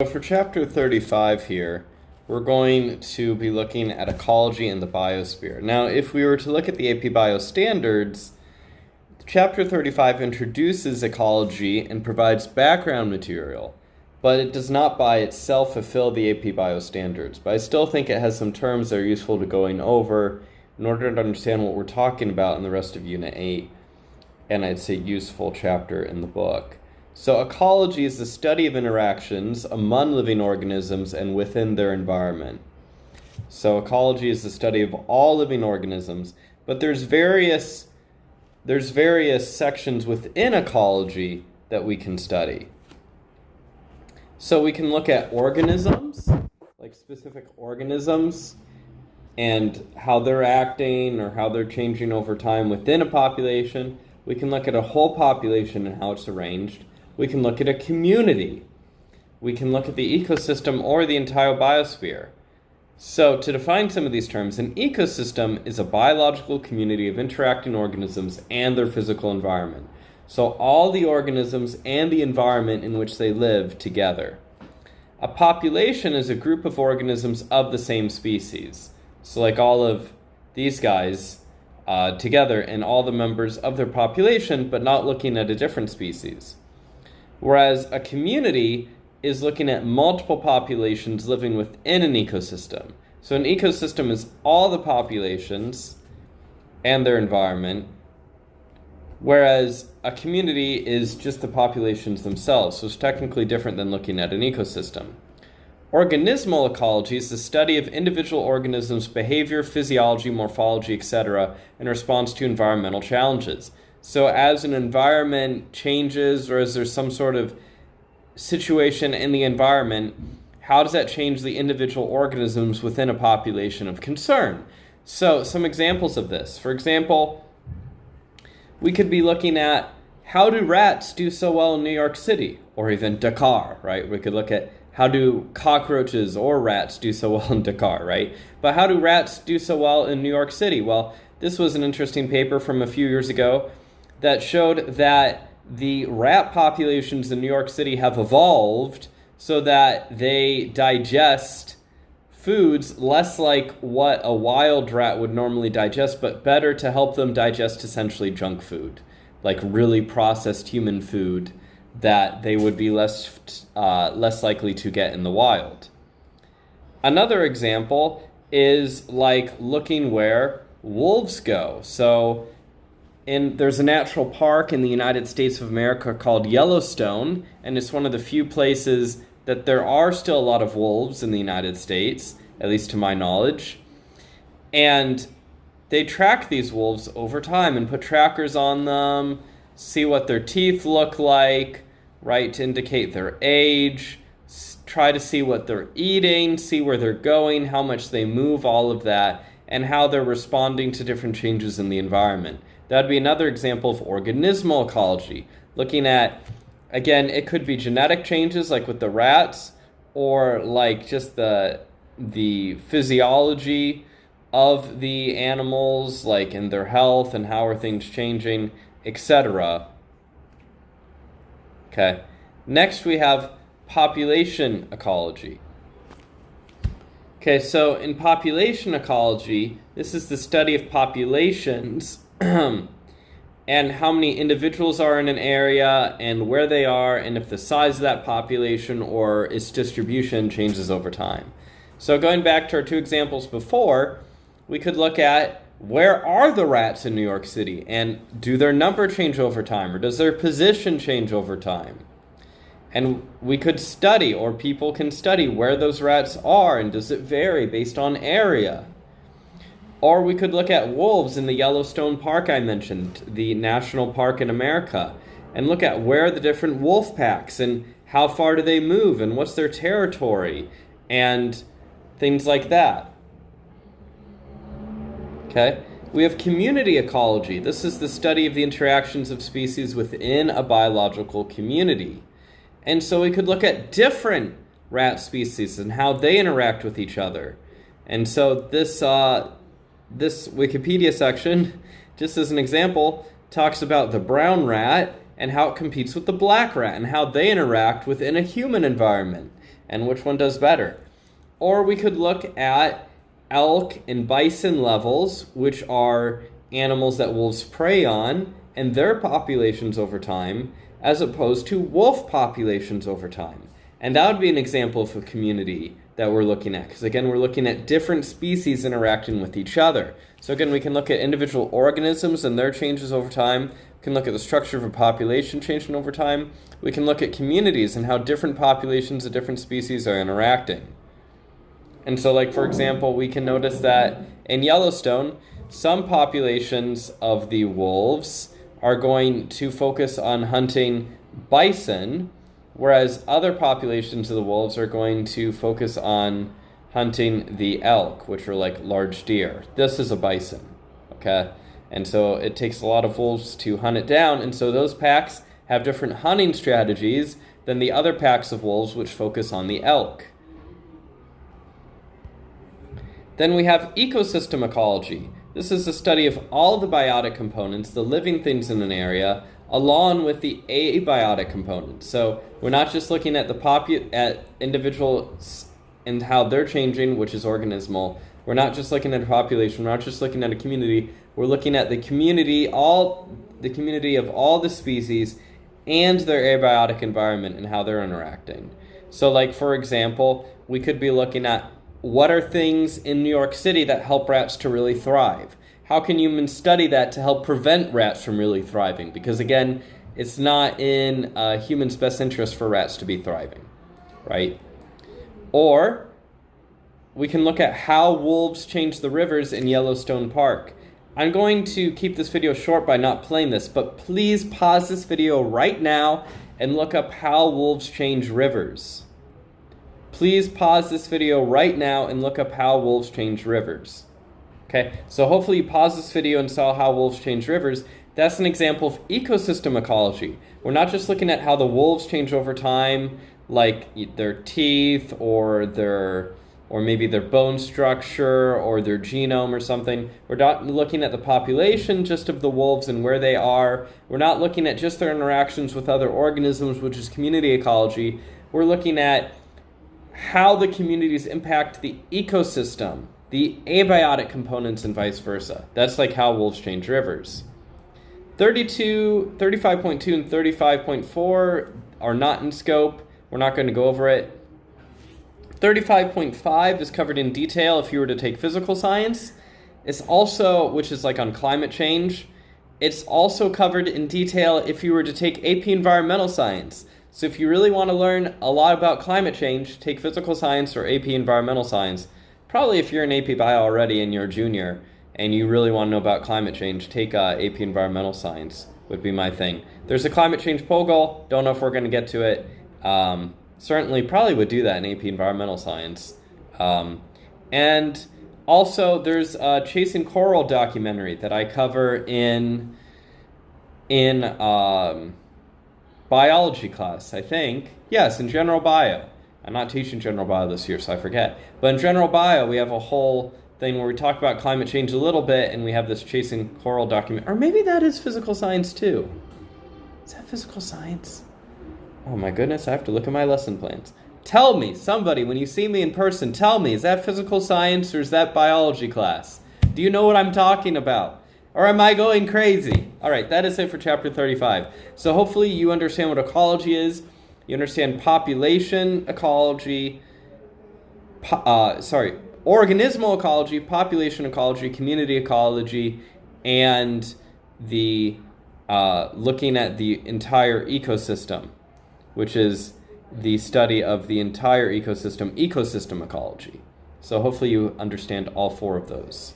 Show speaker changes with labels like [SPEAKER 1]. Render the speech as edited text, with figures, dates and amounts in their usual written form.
[SPEAKER 1] So for chapter 35 here, we're going to be looking at ecology and the biosphere. Now, if we were to look at the AP Bio standards, chapter 35 introduces ecology and provides background material, but it does not by itself fulfill the AP Bio standards. But I still think it has some terms that are useful to going over in order to understand what we're talking about in the rest of Unit 8, and I'd say useful chapter in the book. So ecology is the study of interactions among living organisms and within their environment. So ecology is the study of all living organisms, but there's various sections within ecology that we can study. So we can look at organisms, like specific organisms, and how they're acting or how they're changing over time within a population. We can look at a whole population and how it's arranged. We can look at a community. We can look at the ecosystem or the entire biosphere. So to define some of these terms, an ecosystem is a biological community of interacting organisms and their physical environment. So all the organisms and the environment in which they live together. A population is a group of organisms of the same species. So like all of these guys together and all the members of their population, but not looking at a different species. Whereas a community is looking at multiple populations living within an ecosystem. So an ecosystem is all the populations and their environment, whereas a community is just the populations themselves. So it's technically different than looking at an ecosystem. Organismal ecology is the study of individual organisms' behavior, physiology, morphology, etc., in response to environmental challenges. So as an environment changes or as there's some sort of situation in the environment, how does that change the individual organisms within a population of concern? So some examples of this. For example, we could be looking at how do rats do so well in New York City or even Dakar, right? We could look at how do cockroaches or rats do so well in Dakar, right? But how do rats do so well in New York City? Well, this was an interesting paper from a few years ago that showed that the rat populations in New York City have evolved so that they digest foods less like what a wild rat would normally digest, but better to help them digest essentially junk food, like really processed human food that they would be less likely to get in the wild. Another example is like looking where wolves go. So there's a natural park in the United States of America called Yellowstone, and it's one of the few places that there are still a lot of wolves in the United States, at least to my knowledge. And they track these wolves over time and put trackers on them, see what their teeth look like, right, to indicate their age, try to see what they're eating, see where they're going, how much they move, all of that, and how they're responding to different changes in the environment. That'd be another example of organismal ecology. Looking at, again, it could be genetic changes like with the rats, or like just the physiology of the animals, like in their health and how are things changing, etc. Okay. Next we have population ecology. Okay, so in population ecology, this is the study of populations and how many individuals are in an area and where they are and if the size of that population or its distribution changes over time. So going back to our two examples before, we could look at where are the rats in New York City and do their number change over time or does their position change over time? And we could study, or people can study, where those rats are and does it vary based on area? Or we could look at wolves in the Yellowstone Park I mentioned, the national park in America, and look at where are the different wolf packs and how far do they move and what's their territory and things like that. Okay? We have community ecology. This is the study of the interactions of species within a biological community. And so we could look at different rat species and how they interact with each other. And so this Wikipedia section, just as an example, talks about the brown rat and how it competes with the black rat and how they interact within a human environment and which one does better. Or we could look at elk and bison levels, which are animals that wolves prey on, and their populations over time, as opposed to wolf populations over time. And that would be an example of a community that we're looking at, because again, we're looking at different species interacting with each other. So again, we can look at individual organisms and their changes over time. We can look at the structure of a population changing over time. We can look at communities and how different populations of different species are interacting. And so, like, for example, we can notice that in Yellowstone, some populations of the wolves are going to focus on hunting bison, whereas other populations of the wolves are going to focus on hunting the elk, which are like large deer. This is a bison, okay? And so it takes a lot of wolves to hunt it down, and so those packs have different hunting strategies than the other packs of wolves which focus on the elk. Then we have ecosystem ecology. This is the study of all the biotic components, the living things in an area, along with the abiotic components. So we're not just looking at at individuals and how they're changing, which is organismal. We're not just looking at a population. We're not just looking at a community. We're looking at the community, the community of all the species and their abiotic environment and how they're interacting. So, like, for example, we could be looking at what are things in New York City that help rats to really thrive? How can humans study that to help prevent rats from really thriving? Because again, it's not in humans' best interest for rats to be thriving, right? Or we can look at how wolves change the rivers in Yellowstone Park. I'm going to keep this video short by not playing this, but please pause this video right now and look up how wolves change rivers. Please pause this video right now and look up how wolves change rivers. Okay, so hopefully you paused this video and saw how wolves change rivers. That's an example of ecosystem ecology. We're not just looking at how the wolves change over time, like their teeth or maybe their bone structure or their genome or something. We're not looking at the population just of the wolves and where they are. We're not looking at just their interactions with other organisms, which is community ecology. We're looking at how the communities impact the ecosystem, the abiotic components, and vice versa. That's like how wolves change rivers. 35.2 and 35.4 are not in scope. We're not going to go over it. 35.5 is covered in detail if you were to take physical science. It's also, which is like on climate change, it's also covered in detail if you were to take AP Environmental Science. So if you really want to learn a lot about climate change, take physical science or AP Environmental Science. Probably if you're in AP Bio already and you're a junior and you really want to know about climate change, take AP Environmental Science would be my thing. There's a climate change POGL. Don't know if we're going to get to it. Certainly probably would do that in AP Environmental Science. And also there's a Chasing Coral documentary that I cover in biology class, I think. Yes, in general bio. I'm not teaching general bio this year, so I forget. But in general bio, we have a whole thing where we talk about climate change a little bit, and we have this Chasing Coral document. Or maybe that is physical science too. Is that physical science? Oh my goodness, I have to look at my lesson plans. Tell me, somebody, when you see me in person, tell me, is that physical science or is that biology class? Do you know what I'm talking about? Or am I going crazy? All right, that is it for chapter 35. So hopefully you understand what ecology is. You understand population ecology, organismal ecology, population ecology, community ecology, and the looking at the entire ecosystem, which is the study of the entire ecosystem ecology. So hopefully you understand all four of those.